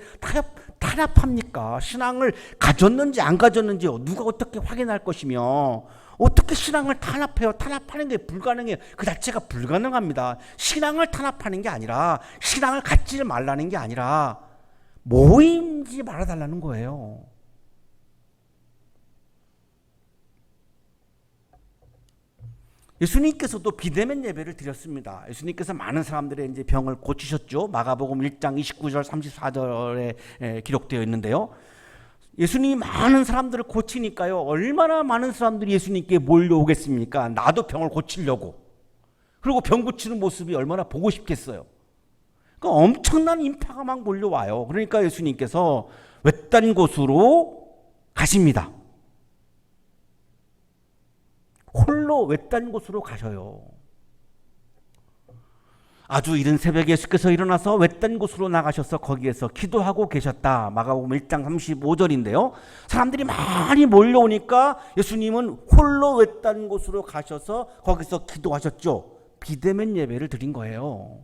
탄압합니까? 신앙을 가졌는지 안 가졌는지 누가 어떻게 확인할 것이며 어떻게 신앙을 탄압해요? 탄압하는 게 불가능해요. 그 자체가 불가능합니다. 신앙을 탄압하는 게 아니라 신앙을 갖지 말라는 게 아니라 모이지 말아달라는 거예요. 예수님께서도 비대면 예배를 드렸습니다. 예수님께서 많은 사람들의 이제 병을 고치셨죠. 마가복음 1장 29절 34절에 기록되어 있는데요. 예수님이 많은 사람들을 고치니까요. 얼마나 많은 사람들이 예수님께 몰려오겠습니까? 나도 병을 고치려고. 그리고 병 고치는 모습이 얼마나 보고 싶겠어요. 그러니까 엄청난 인파가 막 몰려와요. 그러니까 예수님께서 외딴 곳으로 가십니다. 홀로 외딴 곳으로 가셔요. 아주 이른 새벽에 예수께서 일어나서 외딴 곳으로 나가셔서 거기에서 기도하고 계셨다. 마가복음 1장 35절인데요. 사람들이 많이 몰려오니까 예수님은 홀로 외딴 곳으로 가셔서 거기서 기도하셨죠. 비대면 예배를 드린 거예요.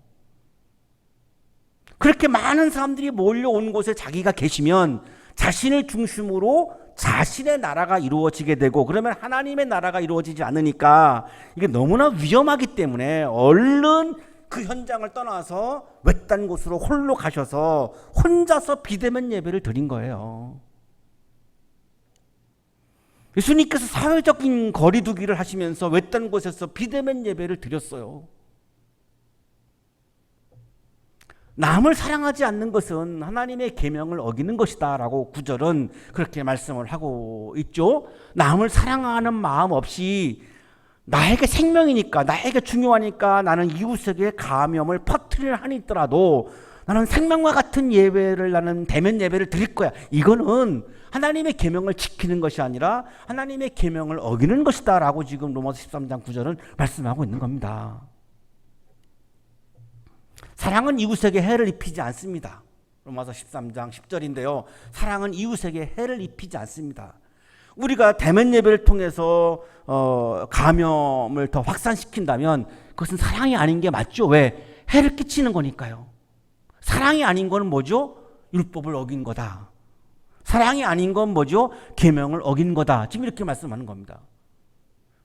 그렇게 많은 사람들이 몰려온 곳에 자기가 계시면 자신을 중심으로 자신의 나라가 이루어지게 되고 그러면 하나님의 나라가 이루어지지 않으니까 이게 너무나 위험하기 때문에 얼른 그 현장을 떠나서 외딴 곳으로 홀로 가셔서 혼자서 비대면 예배를 드린 거예요. 예수님께서 사회적인 거리두기를 하시면서 외딴 곳에서 비대면 예배를 드렸어요. 남을 사랑하지 않는 것은 하나님의 계명을 어기는 것이다 라고 구절은 그렇게 말씀을 하고 있죠. 남을 사랑하는 마음 없이 나에게 생명이니까, 나에게 중요하니까 나는 이웃에게 감염을 퍼뜨리려 하니더라도 나는 생명과 같은 예배를, 나는 대면 예배를 드릴 거야. 이거는 하나님의 계명을 지키는 것이 아니라 하나님의 계명을 어기는 것이다 라고 지금 로마서 13장 9절은 말씀하고 있는 겁니다. 사랑은 이웃에게 해를 입히지 않습니다. 로마서 13장 10절인데요. 사랑은 이웃에게 해를 입히지 않습니다. 우리가 대면 예배를 통해서 감염을 더 확산시킨다면 그것은 사랑이 아닌 게 맞죠. 왜? 해를 끼치는 거니까요. 사랑이 아닌 건 뭐죠? 율법을 어긴 거다. 사랑이 아닌 건 뭐죠? 계명을 어긴 거다. 지금 이렇게 말씀하는 겁니다.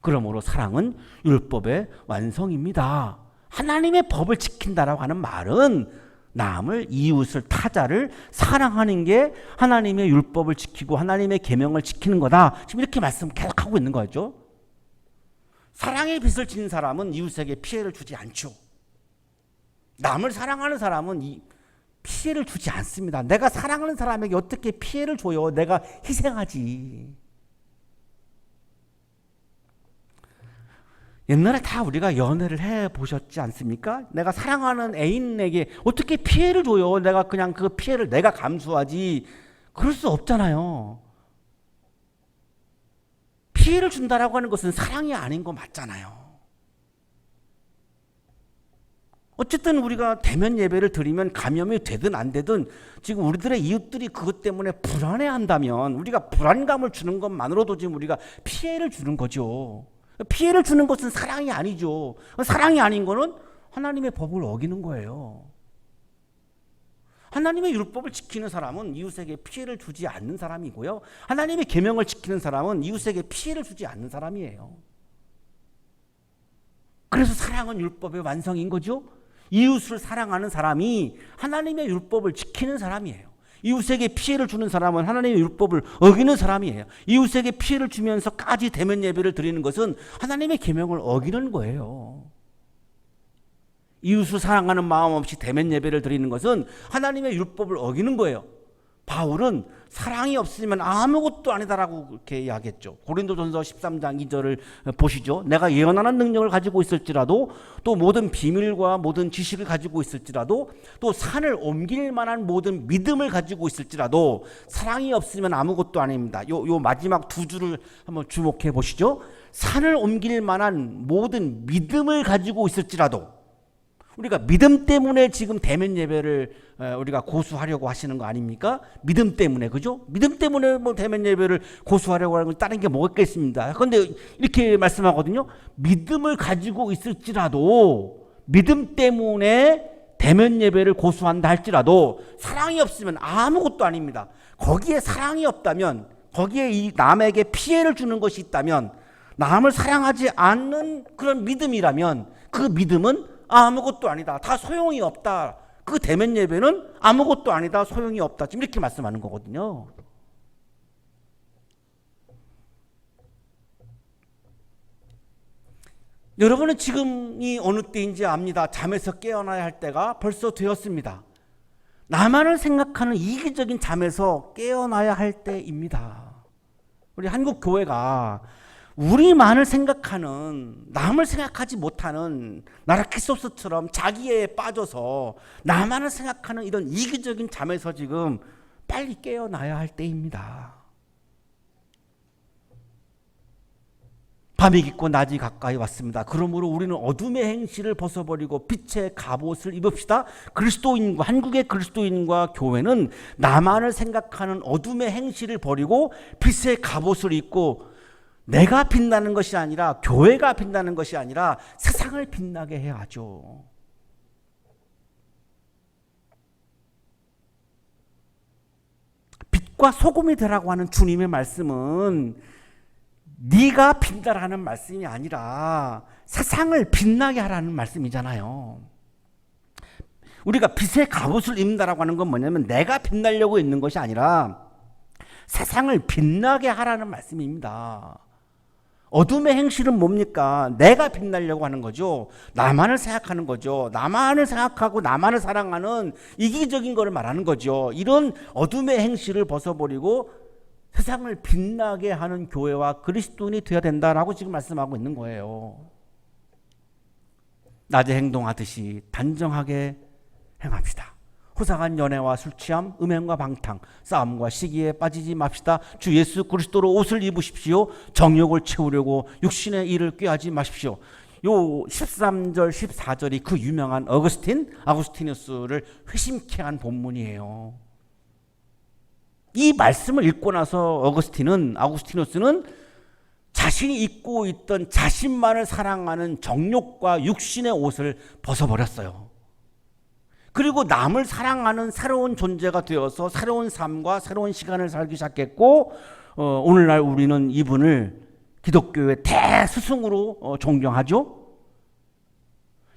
그러므로 사랑은 율법의 완성입니다. 하나님의 법을 지킨다라고 하는 말은 남을, 이웃을, 타자를 사랑하는 게 하나님의 율법을 지키고 하나님의 계명을 지키는 거다. 지금 이렇게 말씀 계속하고 있는 거죠. 사랑의 빚을 지닌 사람은 이웃에게 피해를 주지 않죠. 남을 사랑하는 사람은 피해를 주지 않습니다. 내가 사랑하는 사람에게 어떻게 피해를 줘요? 내가 희생하지. 옛날에 다 우리가 연애를 해보셨지 않습니까? 내가 사랑하는 애인에게 어떻게 피해를 줘요? 내가 그냥 그 피해를 내가 감수하지. 그럴 수 없잖아요. 피해를 준다라고 하는 것은 사랑이 아닌 거 맞잖아요. 어쨌든 우리가 대면 예배를 드리면 감염이 되든 안 되든 지금 우리들의 이웃들이 그것 때문에 불안해한다면 우리가 불안감을 주는 것만으로도 지금 우리가 피해를 주는 거죠. 피해를 주는 것은 사랑이 아니죠. 사랑이 아닌 거는 하나님의 법을 어기는 거예요. 하나님의 율법을 지키는 사람은 이웃에게 피해를 주지 않는 사람이고요. 하나님의 계명을 지키는 사람은 이웃에게 피해를 주지 않는 사람이에요. 그래서 사랑은 율법의 완성인 거죠. 이웃을 사랑하는 사람이 하나님의 율법을 지키는 사람이에요. 이웃에게 피해를 주는 사람은 하나님의 율법을 어기는 사람이에요. 이웃에게 피해를 주면서까지 대면 예배를 드리는 것은 하나님의 계명을 어기는 거예요. 이웃을 사랑하는 마음 없이 대면 예배를 드리는 것은 하나님의 율법을 어기는 거예요. 바울은 사랑이 없으면 아무것도 아니다라고 그렇게 이야기했죠. 고린도전서 13장 2절을 보시죠. 내가 예언하는 능력을 가지고 있을지라도 또 모든 비밀과 모든 지식을 가지고 있을지라도 또 산을 옮길 만한 모든 믿음을 가지고 있을지라도 사랑이 없으면 아무것도 아닙니다. 요 마지막 두 줄을 한번 주목해 보시죠. 산을 옮길 만한 모든 믿음을 가지고 있을지라도 우리가 믿음 때문에 지금 대면 예배를 우리가 고수하려고 하시는 거 아닙니까? 믿음 때문에, 그죠? 믿음 때문에 뭐 대면 예배를 고수하려고 하는 건 다른 게 뭐가 있겠습니다. 그런데 이렇게 말씀하거든요. 믿음을 가지고 있을지라도 믿음 때문에 대면 예배를 고수한다 할지라도 사랑이 없으면 아무것도 아닙니다. 거기에 사랑이 없다면, 거기에 이 남에게 피해를 주는 것이 있다면, 남을 사랑하지 않는 그런 믿음이라면 그 믿음은 아무것도 아니다. 다 소용이 없다. 그 대면 예배는 아무것도 아니다. 소용이 없다. 지금 이렇게 말씀하는 거거든요. 여러분은 지금이 어느 때인지 압니다. 잠에서 깨어나야 할 때가 벌써 되었습니다. 나만을 생각하는 이기적인 잠에서 깨어나야 할 때입니다. 우리 한국 교회가 우리만을 생각하는, 남을 생각하지 못하는 나르키소스처럼 자기에 빠져서 나만을 생각하는 이런 이기적인 잠에서 지금 빨리 깨어나야 할 때입니다. 밤이 깊고 낮이 가까이 왔습니다. 그러므로 우리는 어둠의 행실을 벗어버리고 빛의 갑옷을 입읍시다. 그리스도인과, 한국의 그리스도인과 교회는 나만을 생각하는 어둠의 행실을 버리고 빛의 갑옷을 입고 내가 빛나는 것이 아니라, 교회가 빛나는 것이 아니라 세상을 빛나게 해야죠. 빛과 소금이 되라고 하는 주님의 말씀은 네가 빛나라는 말씀이 아니라 세상을 빛나게 하라는 말씀이잖아요. 우리가 빛의 갑옷을 입는다라고 하는 건 뭐냐면 내가 빛나려고 있는 것이 아니라 세상을 빛나게 하라는 말씀입니다. 어둠의 행실은 뭡니까? 내가 빛나려고 하는 거죠. 나만을 생각하는 거죠. 나만을 생각하고 나만을 사랑하는 이기적인 것을 말하는 거죠. 이런 어둠의 행실을 벗어버리고 세상을 빛나게 하는 교회와 그리스도인이 되어야 된다라고 지금 말씀하고 있는 거예요. 낮에 행동하듯이 단정하게 행합시다. 호상한 연애와 술취함, 음행과 방탕, 싸움과 시기에 빠지지 맙시다. 주 예수 그리스도로 옷을 입으십시오. 정욕을 채우려고 육신의 일을 꾀하지 마십시오. 요 13절, 14절이 그 유명한 아구스티누스를 회심케 한 본문이에요. 이 말씀을 읽고 나서 아구스티누스는 자신이 입고 있던 자신만을 사랑하는 정욕과 육신의 옷을 벗어버렸어요. 그리고 남을 사랑하는 새로운 존재가 되어서 새로운 삶과 새로운 시간을 살기 시작했고, 오늘날 우리는 이분을 기독교의 대스승으로 존경하죠.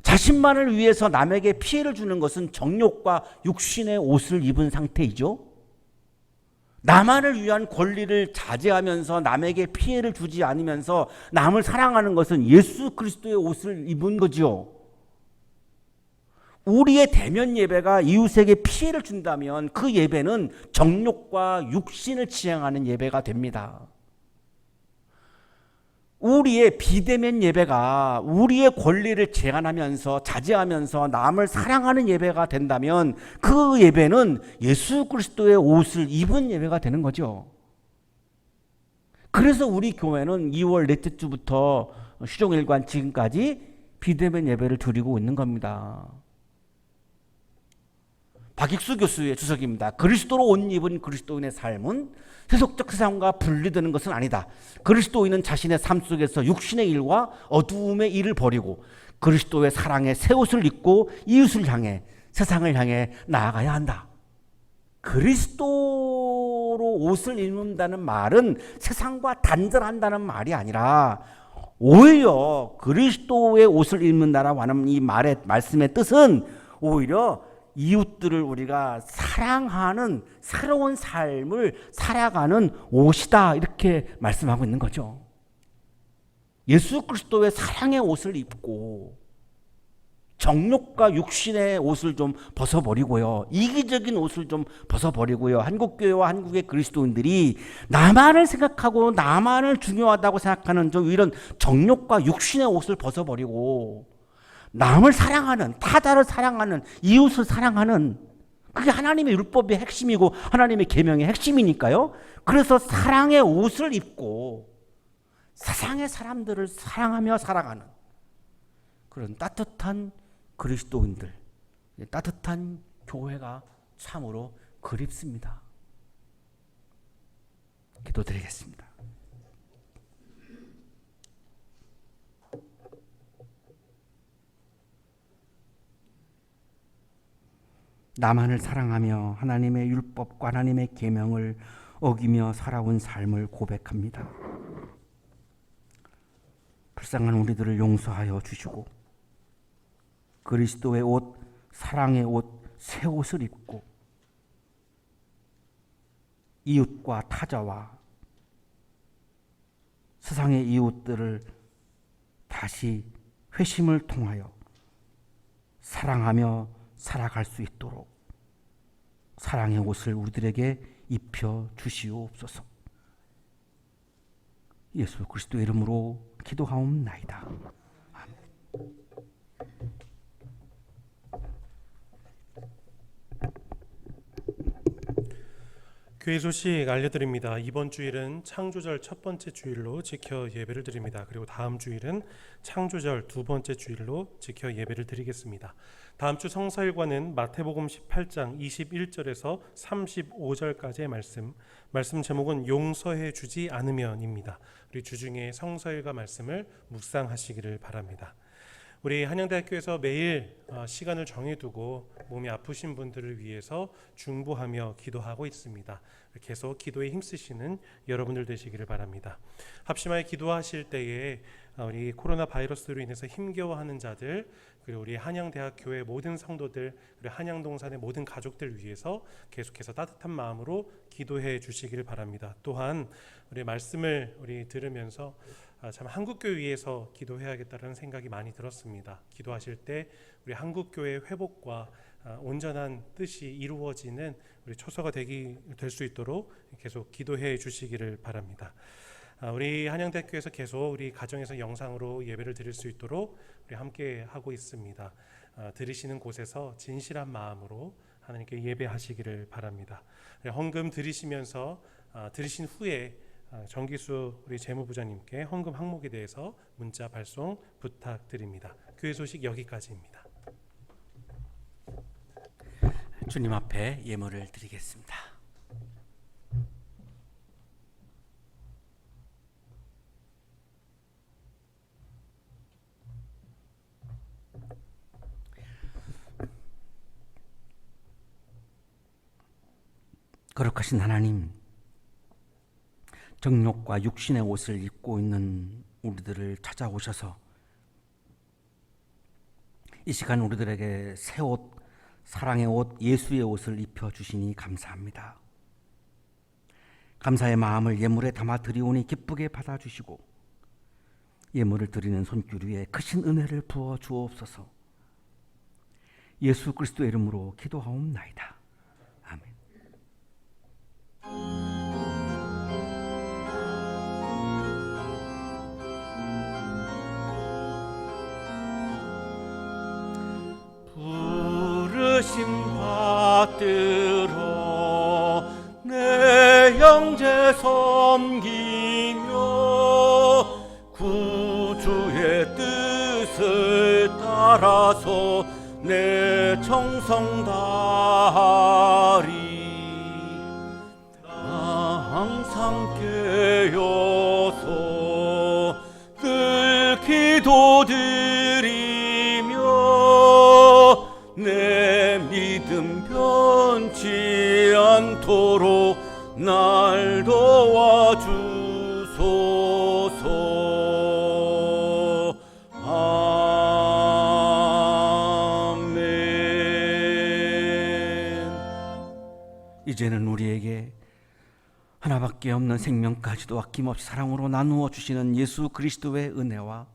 자신만을 위해서 남에게 피해를 주는 것은 정욕과 육신의 옷을 입은 상태이죠. 나만을 위한 권리를 자제하면서 남에게 피해를 주지 않으면서 남을 사랑하는 것은 예수 그리스도의 옷을 입은 거지요. 우리의 대면 예배가 이웃에게 피해를 준다면 그 예배는 정욕과 육신을 지향하는 예배가 됩니다. 우리의 비대면 예배가 우리의 권리를 제한하면서 자제하면서 남을 사랑하는 예배가 된다면 그 예배는 예수 그리스도의 옷을 입은 예배가 되는 거죠. 그래서 우리 교회는 2월 넷째 주부터 휴종일관 지금까지 비대면 예배를 드리고 있는 겁니다. 박익수 교수의 주석입니다. 그리스도로 옷 입은 그리스도인의 삶은 세속적 세상과 분리되는 것은 아니다. 그리스도인은 자신의 삶 속에서 육신의 일과 어두움의 일을 버리고 그리스도의 사랑의 새 옷을 입고 이웃을 향해 세상을 향해 나아가야 한다. 그리스도로 옷을 입는다는 말은 세상과 단절한다는 말이 아니라 오히려 그리스도의 옷을 입는다라고 하는 이 말씀의 뜻은 오히려 이웃들을 우리가 사랑하는 새로운 삶을 살아가는 옷이다, 이렇게 말씀하고 있는 거죠. 예수 그리스도의 사랑의 옷을 입고 정욕과 육신의 옷을 좀 벗어버리고요, 이기적인 옷을 좀 벗어버리고요, 한국교회와 한국의 그리스도인들이 나만을 생각하고 나만을 중요하다고 생각하는 좀 이런 정욕과 육신의 옷을 벗어버리고 남을 사랑하는, 타자를 사랑하는, 이웃을 사랑하는, 그게 하나님의 율법의 핵심이고 하나님의 계명의 핵심이니까요. 그래서 사랑의 옷을 입고 세상의 사람들을 사랑하며 살아가는 그런 따뜻한 그리스도인들, 따뜻한 교회가 참으로 그립습니다. 기도드리겠습니다. 나만을 사랑하며 하나님의 율법과 하나님의 계명을 어기며 살아온 삶을 고백합니다. 불쌍한 우리들을 용서하여 주시고 그리스도의 옷, 사랑의 옷, 새 옷을 입고 이웃과 타자와 세상의 이웃들을 다시 회심을 통하여 사랑하며 살아갈 수 있도록 사랑의 옷을 우리들에게 입혀 주시옵소서. 예수 그리스도의 이름으로 기도하옵나이다. 아멘. 교회 소식 알려드립니다. 이번 주일은 창조절 첫 번째 주일로 지켜 예배를 드립니다. 그리고 다음 주일은 창조절 두 번째 주일로 지켜 예배를 드리겠습니다. 다음 주 성서일과는 마태복음 18장 21절에서 35절까지의 말씀 제목은 용서해 주지 않으면입니다. 우리 주중에 성서일과 말씀을 묵상하시기를 바랍니다. 우리 한양대학교에서 매일 시간을 정해두고 몸이 아프신 분들을 위해서 중보하며 기도하고 있습니다. 계속 기도에 힘쓰시는 여러분들 되시기를 바랍니다. 합심하여 기도하실 때에 우리 코로나 바이러스로 인해서 힘겨워하는 자들, 그리고 우리 한양대학교의 모든 성도들, 우리 한양동산의 모든 가족들 위해서 계속해서 따뜻한 마음으로 기도해 주시기를 바랍니다. 또한 우리 말씀을 들으면서 참 한국교회 위해서 기도해야겠다는 생각이 많이 들었습니다. 기도하실 때 우리 한국교회의 회복과 온전한 뜻이 이루어지는 우리 초서가 될 수 있도록 계속 기도해 주시기를 바랍니다. 우리 한양대학교에서 계속 우리 가정에서 영상으로 예배를 드릴 수 있도록 우리 함께 하고 있습니다. 들으시는 곳에서 진실한 마음으로 하나님께 예배하시기를 바랍니다. 헌금 드리시면서 들으신 후에 정기수 우리 재무부장님께 헌금 항목에 대해서 문자 발송 부탁드립니다. 교회 소식 여기까지입니다. 주님 앞에 예물을 드리겠습니다. 거룩하신 하나님, 정욕과 육신의 옷을 입고 있는 우리들을 찾아오셔서 이 시간 우리들에게 새 옷, 사랑의 옷, 예수의 옷을 입혀주시니 감사합니다. 감사의 마음을 예물에 담아 드리오니 기쁘게 받아주시고 예물을 드리는 손길 위에 크신 은혜를 부어 주옵소서. 예수 그리스도의 이름으로 기도하옵나이다. 아멘. 부르심 받들어 내 형제 섬기며 구주의 뜻을 따라서 내 정성 다하리. 나 항상 깨어서 늘 기도드리며 내 믿음 변치 않도록 날 도와주소서. 아멘. 이제는 우리에게 하나밖에 없는 생명까지도 아낌없이 사랑으로 나누어 주시는 예수 그리스도의 은혜와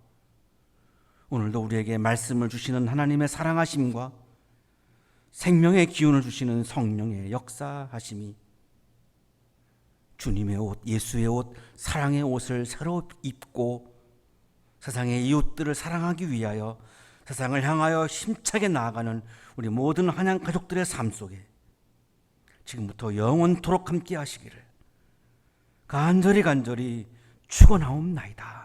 오늘도 우리에게 말씀을 주시는 하나님의 사랑하심과 생명의 기운을 주시는 성령의 역사하심이 주님의 옷, 예수의 옷, 사랑의 옷을 새로 입고 세상의 이웃들을 사랑하기 위하여 세상을 향하여 힘차게 나아가는 우리 모든 한양 가족들의 삶 속에 지금부터 영원토록 함께 하시기를 간절히 축원하옵나이다.